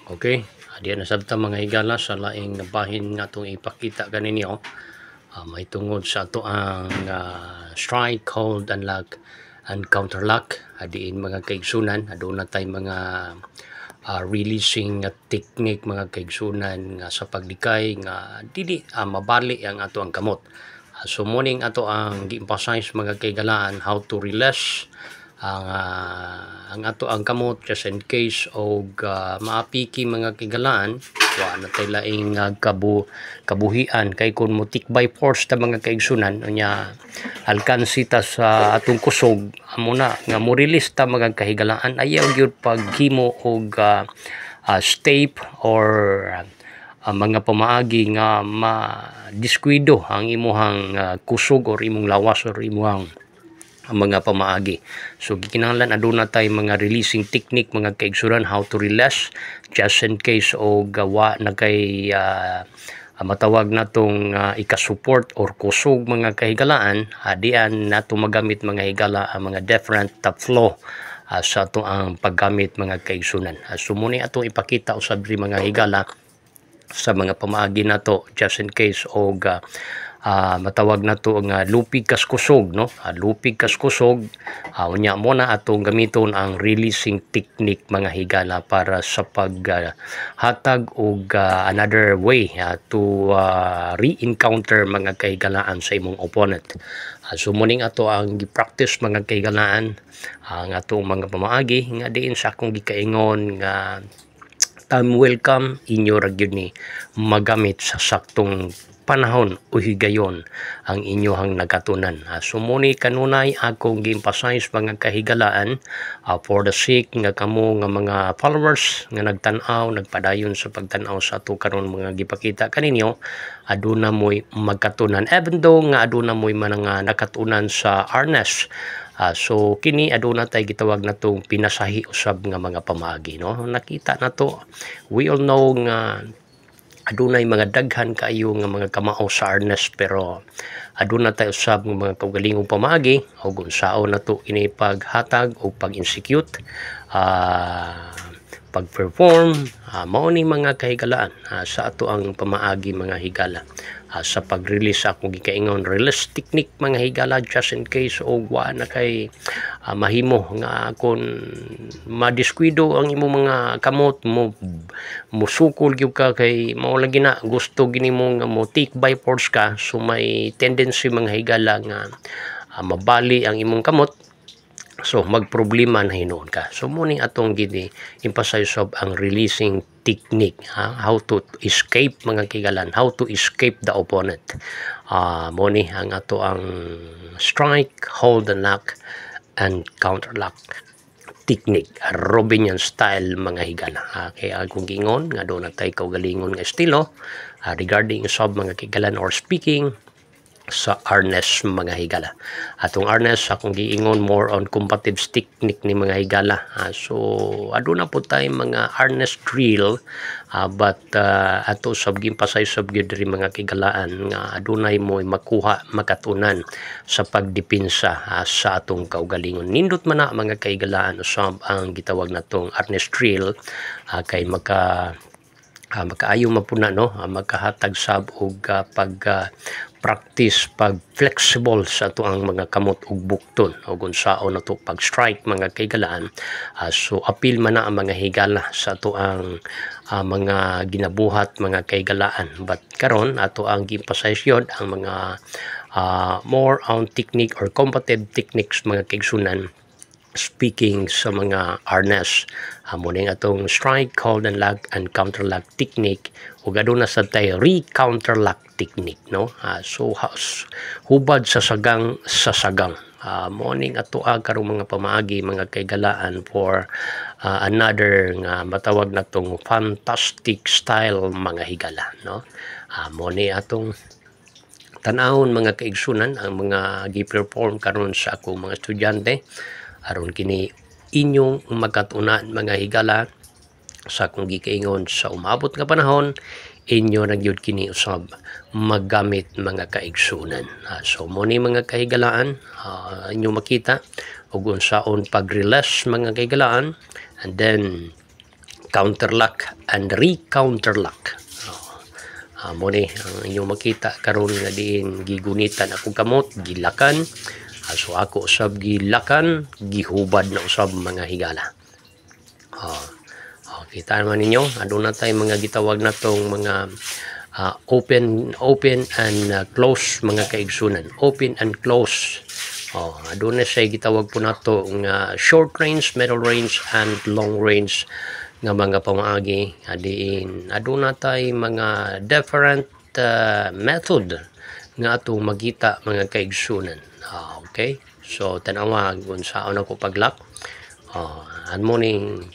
Okay, diyan na sabta mga higala sa laing bahin nga itong ipakita kaninyo. May tungod sa ito ang strike, hold, and lock, and counter lock. Diin mga kaigsunan, doon na tayo mga releasing technique mga kaigsunan nga sa paglikay nga dili mabali ang ato ang kamot. So morning ato ang gi-emphasize mga kaigalaan how to release ang ato ang kamot just in case og maapiki mga kigalaan wa na tay laing kabuhian kay kun mo by force ta mga kaigsunan unya alkansi ta sa atong kusog amo na nga mo release ta mga kahigalaan ayaw gyud paghimo og step or mga pamaagi nga ma-diskwido ang imuhang kusog or imong lawas or imuhang mga pamaagi. So gikinahanglan aduna tay mga releasing technique mga kaigsuran how to release just in case o gawa na kay matawag natong ikasupport or kusog mga kahigalaan dian nato magamit mga higala ang mga different flow sa ato ang paggamit mga kaigsunan. So muna ato ipakita usab diri mga higala sa mga pamaagi nato just in case og matawag na to nga lupig kas kusog no lupig kas kusog unya mo na atong gamiton ang releasing technique mga higala para sa paghatag og another way to re-encounter mga kahigalaan sa imong opponent. So muning ato ang gi-practice mga kahigalaan ang atong mga pamaagi nga diin sa akong gikaingon nga time will come inyo ra gyud ni magamit sa saktong panahon o higayon ang inyohang nagatunan. So muni kanunay akong gi-emphasize mga kahigalaan for the sake nga kamo nga mga followers nga nagtan-aw nagpadayon sa pagtan-aw sa ato karon mga gipakita kaninyo aduna moy magkatunan even though nga aduna moy mga nakatunan sa harness. So kini aduna tay gitawag natong pinasahi usab nga mga pamaagi no nakita nato we all know nga adunay mga daghan kaayo nga mga kamao sa harness pero aduna tayo usab nga mga kaugalingong pamaagi o unsaon nato ini paghatag o pag-execute pag-perform mao ni mga kahigalaan sa ato ang pamaagi mga higala sa pag-release akong gikaingon release technique mga higala just in case o wa na kay mahimo nga kun madiskwido ang imong mga kamot mo musukol gyud ka kay mao lagi na gusto gini mo nga mo take by force ka so may tendency mga higala nga mabali ang imong kamot. So magproblema na hinuon ka. So muning atong gini emphasize of ang releasing technique how to escape mga kigalan, how to escape the opponent. Muni ang ato ang strike, hold and lock and counter lock technique, Robinian style mga higala. Kaya akong gingon nga doon na tayo kaugalingon nga estilo regarding sub mga kigalan or speaking sa harness mga higala. Atong harness akong giingon more on competitive technique ni mga higala. So aduna po tayo mga harness drill but ato sab gimpasay sab gyud diri mga kigalaan nga adunay mo makuha makatunan sa pagdepensa sa atong kaugalingon. Nindot man na mga kaigalaan usab ang gitawag natong harness drill kay makaayo mapuna no makahatag sab og practice pag flexible sa ato ang mga kamot ug bukton ug unsaon nato pag strike mga kaigalaan. So apil man na ang mga higala sa ato ang mga ginabuhat mga kaigalaan but karon ato ang gi-emphasize yun ang mga more on technique or competitive techniques mga kaigsunan speaking sa mga harness muning atong strike, hold and lock and counter lock technique ug aduna sa tay re-counter lock technique no. So hubad sa sagang morning ato karong mga pamaagi mga kaigalaan for another nga matawag natong fantastic style mga higala no. Muni atong tan-awon mga kaigsunan ang mga gi-perform karon sa ako mga estudyante aron kini inyong magkatunan mga higala sa akong gikaingon sa umabot nga panahon inyo na gyud kini usab maggamit mga kaigsunan. So mo ni mga kahigalaan inyo makita ug unsaon pag-release mga kahigalaan and then counterlock and re-counterlock. Mo ni ang inyong makita karon nga diin gigunitan akong kamot, gilakan. So ako usab gilakan, gihubad na usab mga higala. Kita naman ninyo, aduna tay mga gitawag na tong mga open and close mga kaigsunan. Open and close. Aduna siya gitawag po nato nga short range, middle range, and long range nga mga pamaagi. Adiin aduna tay mga different method nga atong magita mga kaigsunan. Okay? So tanawa kung saan ako paglock. Morning